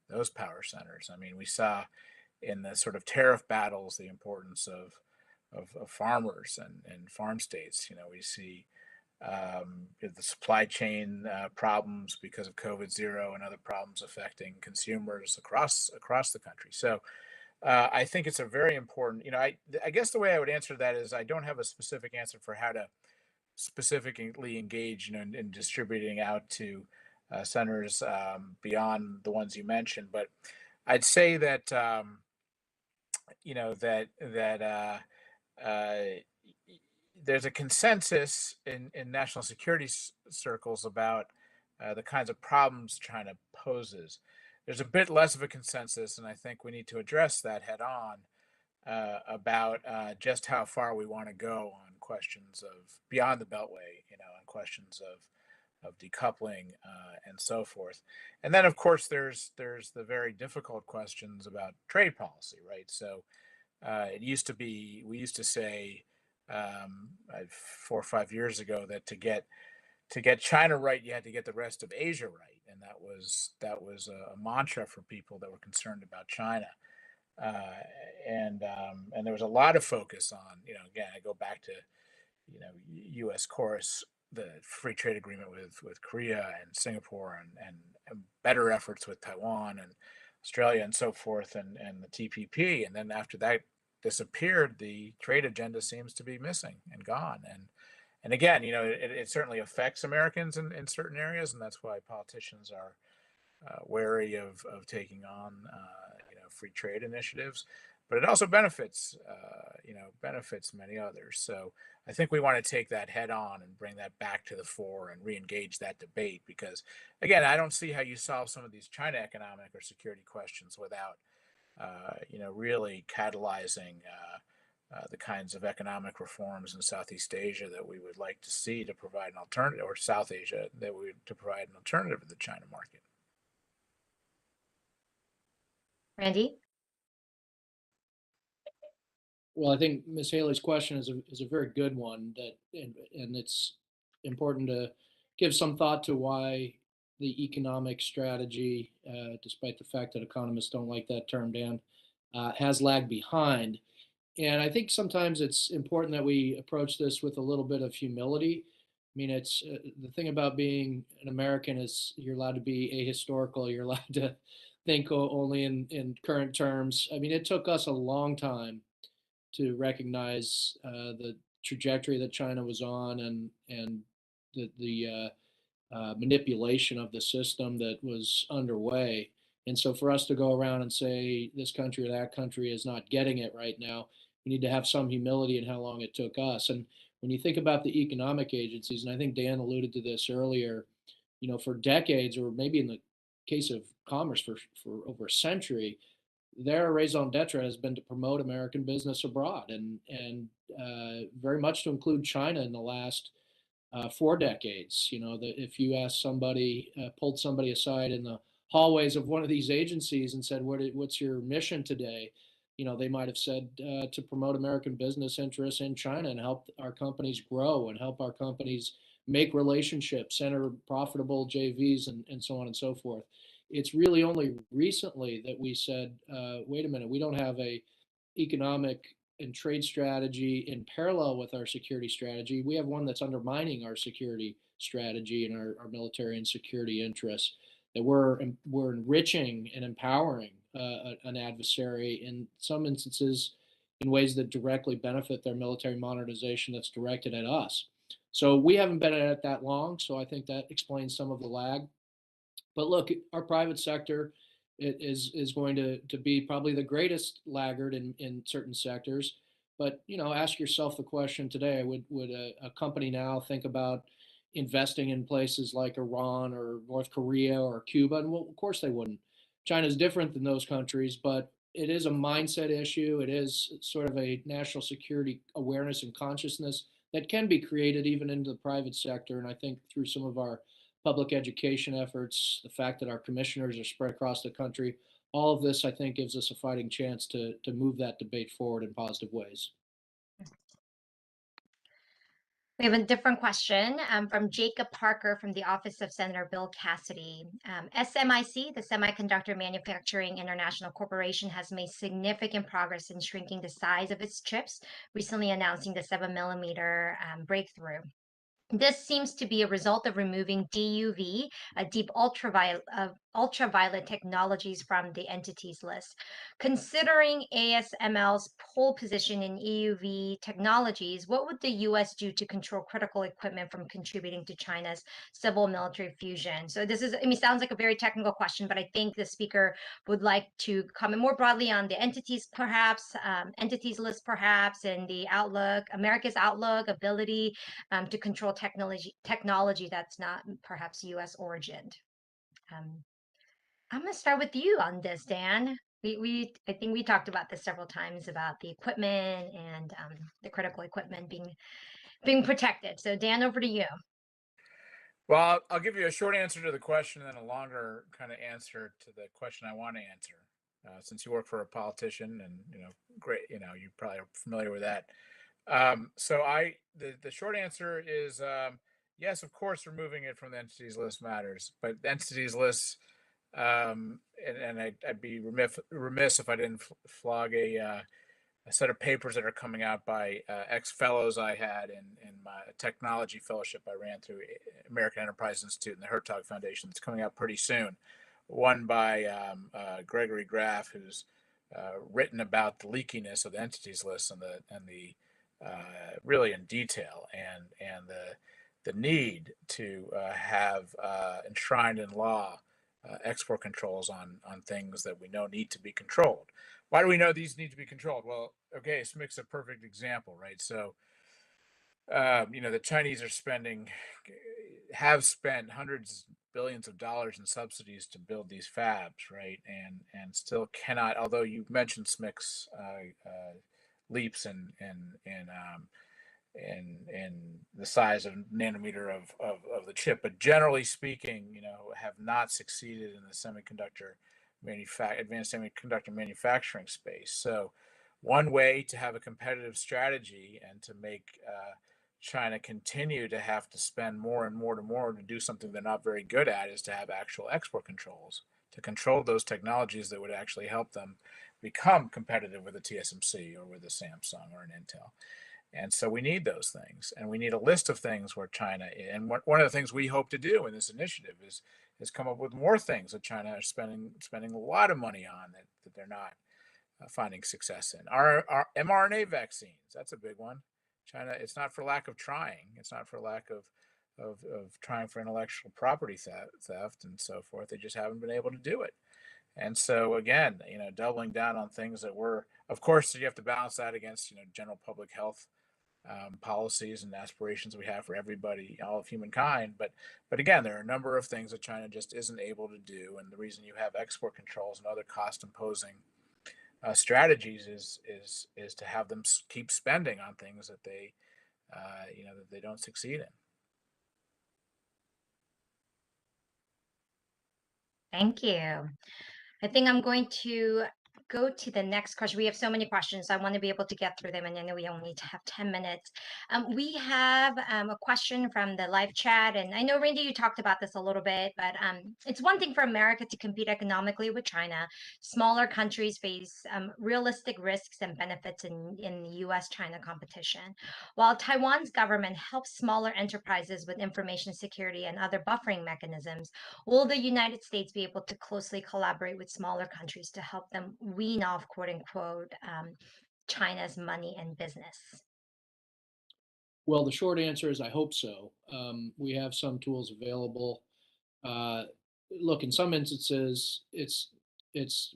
E: those power centers. I mean, we saw in the sort of tariff battles the importance of farmers and farm states. We see the supply chain problems because of COVID-0 and other problems affecting consumers across the country. So I think it's a very important, I guess the way I would answer that is I don't have a specific answer for how to specifically engage, in distributing out to centers beyond the ones you mentioned. But I'd say that, there's a consensus in national security circles about the kinds of problems China poses. There's a bit less of a consensus, and I think we need to address that head on about just how far we want to go on questions of beyond the Beltway, on questions of decoupling and so forth. And then, of course, there's the very difficult questions about trade policy, right? So we used to say 4 or 5 years ago that to get China right, you had to get the rest of Asia right, and that was a mantra for people that were concerned about China. And there was a lot of focus on, again, I go back to, U.S. course, the free trade agreement with Korea and Singapore and better efforts with Taiwan and Australia and so forth, and the TPP. And then after that disappeared, the trade agenda seems to be missing and gone. And again, it certainly affects Americans in certain areas, and that's why politicians are wary of taking on free trade initiatives. But it also benefits many others. So I think we want to take that head on and bring that back to the fore and re-engage that debate, because again, I don't see how you solve some of these China economic or security questions without really catalyzing the kinds of economic reforms in Southeast Asia that we would like to see to provide an alternative, or South Asia to provide an alternative to the China market.
B: Randy?
D: Well, I think Ms. Haley's question is a very good one, and it's important to give some thought to why the economic strategy, despite the fact that economists don't like that term, Dan, has lagged behind. And I think sometimes it's important that we approach this with a little bit of humility. I mean, it's the thing about being an American is you're allowed to be ahistorical. You're allowed to think only in current terms. I mean, it took us a long time to recognize the trajectory that China was on, and the manipulation of the system that was underway. And so for us to go around and say this country or that country is not getting it right now, we need to have some humility in how long it took us. And when you think about the economic agencies, and I think Dan alluded to this earlier, for decades, or maybe in the case of commerce for over a century, their raison d'etre has been to promote American business abroad, and very much to include China in the last 4 decades. You know, that if you asked somebody, pulled somebody aside in the hallways of one of these agencies and said, "What's your mission today?" You know, they might have said to promote American business interests in China and help our companies grow and help our companies make relationships, enter profitable JVs, and so on and so forth. It's really only recently that we said, wait a minute, we don't have a economic and trade strategy in parallel with our security strategy. We have one that's undermining our security strategy and our military and security interests. That we're enriching and empowering an adversary in some instances in ways that directly benefit their military modernization that's directed at us. So we haven't been at it that long, so I think that explains some of the lag. But look, our private sector is going to be probably the greatest laggard in certain sectors. But you know, ask yourself the question today: Would a company now think about investing in places like Iran or North Korea or Cuba? And well, of course they wouldn't. China is different than those countries, but it is a mindset issue. It is sort of a national security awareness and consciousness that can be created even into the private sector. And I think through some of our public education efforts, the fact that our commissioners are spread across the country, all of this, I think, gives us a fighting chance to move that debate forward in positive ways.
B: We have a different question from Jacob Parker from the Office of Senator Bill Cassidy. SMIC, the Semiconductor Manufacturing International Corporation, has made significant progress in shrinking the size of its chips, recently announcing the 7 millimeter breakthrough. This seems to be a result of removing DUV, deep ultraviolet technologies from the entities list. Considering ASML's pole position in EUV technologies, what would the U.S. do to control critical equipment from contributing to China's civil military fusion? So this is, I mean, sounds like a very technical question, but I think the speaker would like to comment more broadly on the entities, perhaps, entities list, perhaps, and the outlook, America's outlook, ability to control technology that's not perhaps U.S. origined. I'm going to start with you on this, Dan. I think we talked about this several times about the equipment and the critical equipment being protected. So Dan, over to you.
E: Well, I'll give you a short answer to the question and then a longer kind of answer to the question I want to answer. Since you work for a politician and, you know, great, you know, you probably are familiar with that. So the short answer is yes, of course, removing it from the entities list matters, but the entities list, and I'd be remiss if I didn't flog a set of papers that are coming out by ex-fellows I had in my technology fellowship I ran through American Enterprise Institute and the Hertog Foundation. That's coming out pretty soon. One by Gregory Graff, who's written about the leakiness of the entities list and the really in detail, and the need to have enshrined in law export controls on things that we know need to be controlled. Why do we know these need to be controlled? Well, okay, SMIC's a perfect example, right? So, you know, the Chinese have spent hundreds billions of dollars in subsidies to build these fabs, right? And still cannot, although you mentioned SMIC's leaps in the size of nanometer of the chip, but generally speaking, you know, have not succeeded in the advanced semiconductor manufacturing space. So one way to have a competitive strategy and to make China continue to have to spend more and more to do something they're not very good at is to have actual export controls, to control those technologies that would actually help them become competitive with a TSMC or with a Samsung or an Intel. And so we need those things, and we need a list of things where China, and one of the things we hope to do in this initiative is come up with more things that China is spending a lot of money on that they're not finding success in. Our mRNA vaccines, that's a big one. China, it's not for lack of trying. It's not for lack of trying for intellectual property theft and so forth. They just haven't been able to do it. And so again, you know, doubling down on things that were, of course, you have to balance that against, you know, general public health policies and aspirations we have for everybody, all of humankind. But again, there are a number of things that China just isn't able to do, and the reason you have export controls and other cost-imposing strategies is to have them keep spending on things that they that they don't succeed in.
B: Thank you. I think I'm going to go to the next question. We have so many questions. I want to be able to get through them, and I know we only have 10 minutes. We have a question from the live chat, and I know, Randy, you talked about this a little bit, but it's one thing for America to compete economically with China. Smaller countries face realistic risks and benefits in the US-China competition. While Taiwan's government helps smaller enterprises with information security and other buffering mechanisms, will the United States be able to closely collaborate with smaller countries to help them wean off, quote unquote, China's money and business?
D: Well, the short answer is I hope so. We have some tools available. Uh, Look, in some instances, it's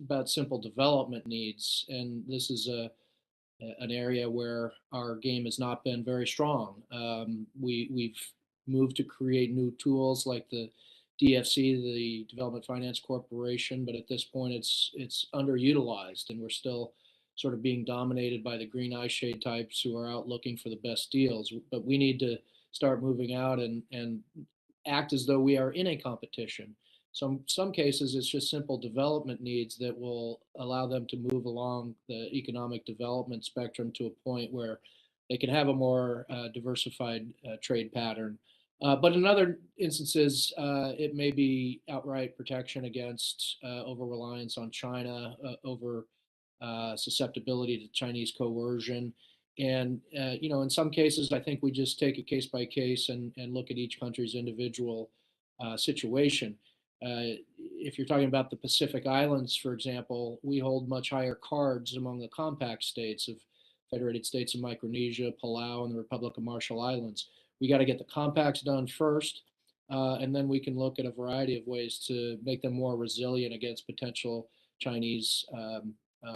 D: about simple development needs, and this is an area where our game has not been very strong. We've moved to create new tools like the DFC, the Development Finance Corporation, but at this point it's underutilized, and we're still sort of being dominated by the green eye shade types who are out looking for the best deals. But we need to start moving out and act as though we are in a competition. Some cases, it's just simple development needs that will allow them to move along the economic development spectrum to a point where they can have a more diversified trade pattern. But in other instances, it may be outright protection against over reliance on China, over susceptibility to Chinese coercion. And, in some cases, I think we just take it case by case and look at each country's individual situation. If you're talking about the Pacific Islands, for example, we hold much higher cards among the compact states of Federated States of Micronesia, Palau, and the Republic of Marshall Islands. We got to get the compacts done first, and then we can look at a variety of ways to make them more resilient against potential Chinese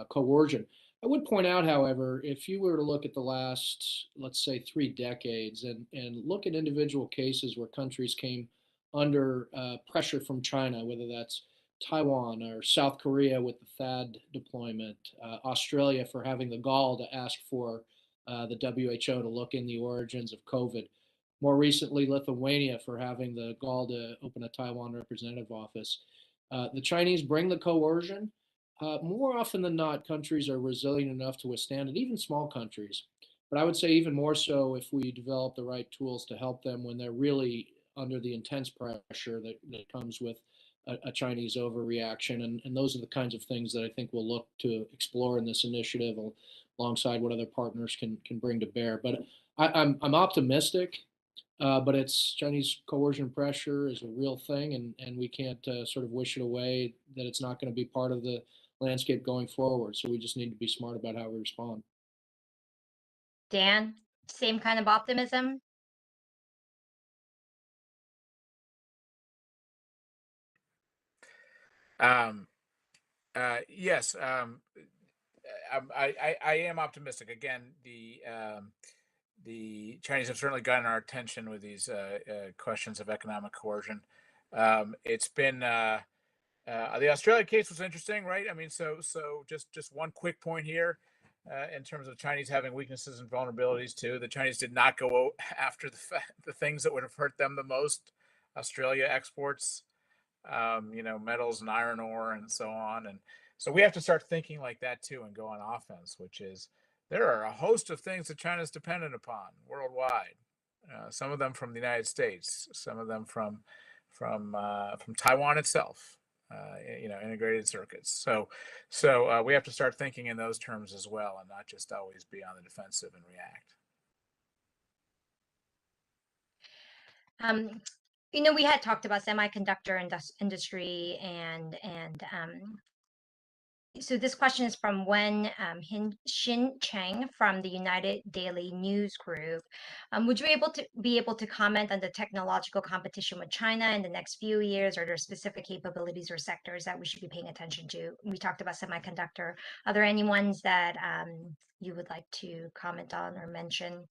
D: coercion. I would point out, however, if you were to look at the last, let's say, 3 decades and look at individual cases where countries came under pressure from China, whether that's Taiwan or South Korea with the THAAD deployment, Australia for having the gall to ask for the WHO to look in the origins of COVID. More recently, Lithuania for having the gall to open a Taiwan representative office. The Chinese bring the coercion. More often than not, countries are resilient enough to withstand it, even small countries. But I would say even more so if we develop the right tools to help them when they're really under the intense pressure that comes with a Chinese overreaction. And those are the kinds of things that I think we'll look to explore in this initiative alongside what other partners can bring to bear. But I'm optimistic, but it's Chinese coercion pressure is a real thing, and we can't sort of wish it away that it's not going to be part of the landscape going forward. So we just need to be smart about how we respond.
B: Dan, same kind of optimism?
E: Yes, I am optimistic. Again, the Chinese have certainly gotten our attention with these questions of economic coercion. It's been the Australia case was interesting, right? I mean, so just one quick point here. In terms of Chinese having weaknesses and vulnerabilities too, the Chinese did not go after the things that would have hurt them the most. Australia exports, metals and iron ore and so on. And so we have to start thinking like that too and go on offense, which is there are a host of things that China is dependent upon worldwide. Some of them from the United States, some of them from Taiwan itself. Integrated circuits. So we have to start thinking in those terms as well, and not just always be on the defensive and react.
B: We had talked about semiconductor industry and so this question is from Wen Xin Cheng from the United Daily News Group. Would you be able to comment on the technological competition with China in the next few years? Are there specific capabilities or sectors that we should be paying attention to? We talked about semiconductor. Are there any ones that you would like to comment on or mention?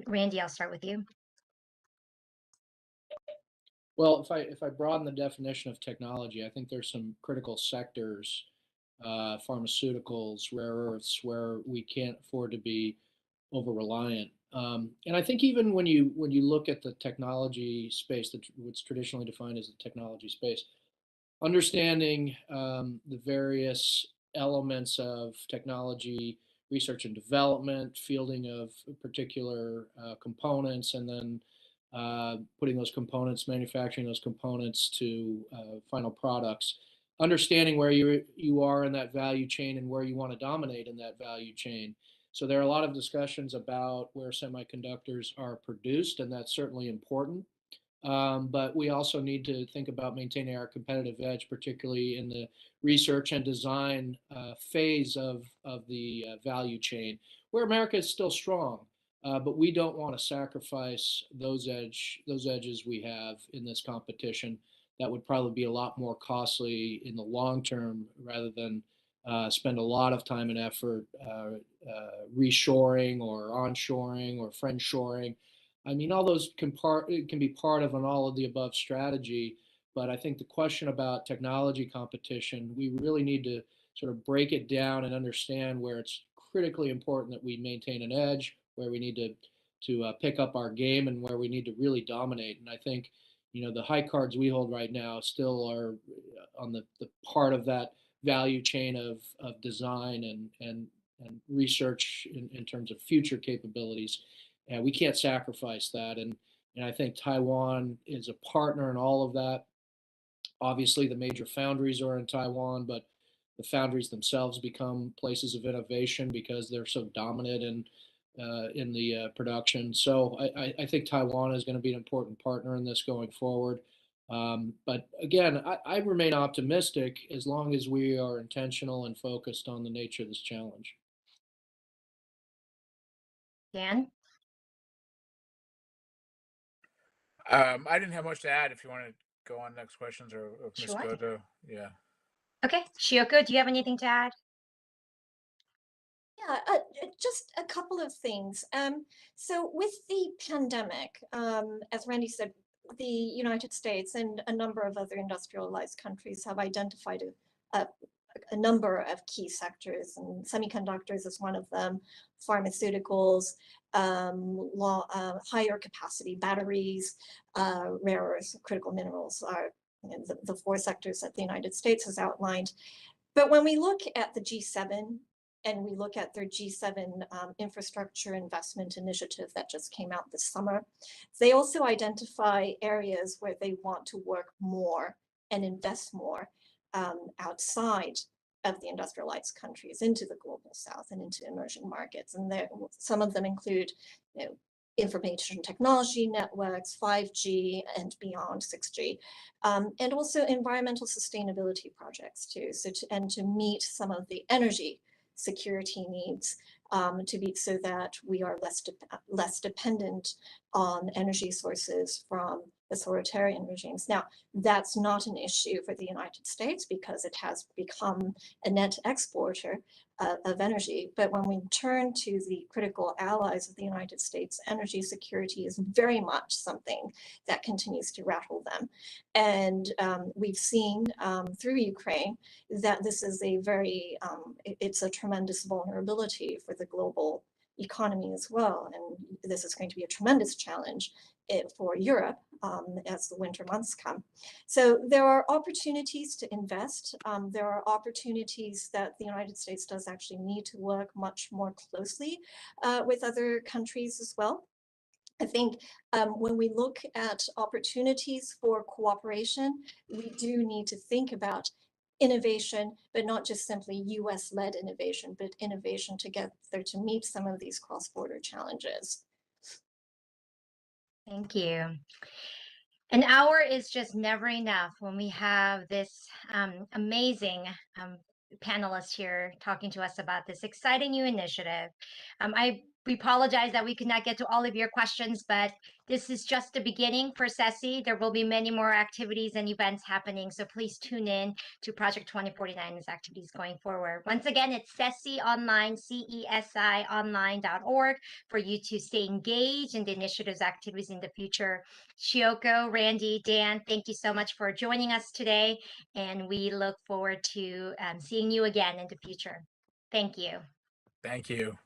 B: Randy, I'll start with you.
D: Well, if I broaden the definition of technology, I think there's some critical sectors, pharmaceuticals, rare earths, where we can't afford to be over reliant. And I think even when you look at the technology space, what's traditionally defined as the technology space, understanding the various elements of technology research and development, fielding of particular components, and then putting those components, manufacturing those components to final products. Understanding where you are in that value chain and where you want to dominate in that value chain. So there are a lot of discussions about where semiconductors are produced, and that's certainly important. But we also need to think about maintaining our competitive edge, particularly in the research and design phase of the value chain, where America is still strong. But we don't want to sacrifice those edges we have in this competition. That would probably be a lot more costly in the long term, rather than spend a lot of time and effort reshoring or onshoring or friendshoring. I mean, all those can be part of an all of the above strategy. But I think the question about technology competition, we really need to sort of break it down and understand where it's critically important that we maintain an edge, where we need to pick up our game, and where we need to really dominate. And I think, the high cards we hold right now still are on the part of that value chain of design and research in terms of future capabilities. And we can't sacrifice that. And I think Taiwan is a partner in all of that. Obviously, the major foundries are in Taiwan, but the foundries themselves become places of innovation because they're so dominant in the production. So I think Taiwan is going to be an important partner in this going forward. But again, I remain optimistic as long as we are intentional and focused on the nature of this challenge.
B: Dan?
E: I didn't have much to add. If you want to go on next questions, or if Ms.
B: Sure.
E: Goto, yeah.
B: Okay, Shioko, do you have anything to add?
C: Yeah, just a couple of things. So with the pandemic, as Randy said, the United States and a number of other industrialized countries have identified a number of key sectors, and semiconductors is one of them, pharmaceuticals, higher capacity batteries, rare earths, critical minerals are the four sectors that the United States has outlined. But when we look at the G7 and we look at their G7 infrastructure investment initiative that just came out this summer, they also identify areas where they want to work more and invest more outside of the industrialized countries into the global south and into emerging markets. And some of them include information technology networks, 5G and beyond, 6G, and also environmental sustainability projects too. So to meet some of the energy security needs, so that we are less dependent on energy sources from authoritarian regimes. Now, that's not an issue for the United States because it has become a net exporter of energy. But when we turn to the critical allies of the United States, energy security is very much something that continues to rattle them. And we've seen through Ukraine that this is it's a tremendous vulnerability for the global economy as well. And this is going to be a tremendous challenge for Europe as the winter months come. So there are opportunities to invest. There are opportunities that the United States does actually need to work much more closely with other countries as well. I think when we look at opportunities for cooperation, we do need to think about innovation, but not just simply US-led innovation, but innovation together to meet some of these cross-border challenges.
B: Thank you. An hour is just never enough when we have this amazing panelist here talking to us about this exciting new initiative. I We apologize that we could not get to all of your questions, but this is just the beginning for SESI. There will be many more activities and events happening, so please tune in to Project 2049's activities going forward. Once again, it's SESI Online, CESIonline.org, for you to stay engaged in the initiative's activities in the future. Shioko, Randy, Dan, thank you so much for joining us today, and we look forward to seeing you again in the future. Thank you.
E: Thank you.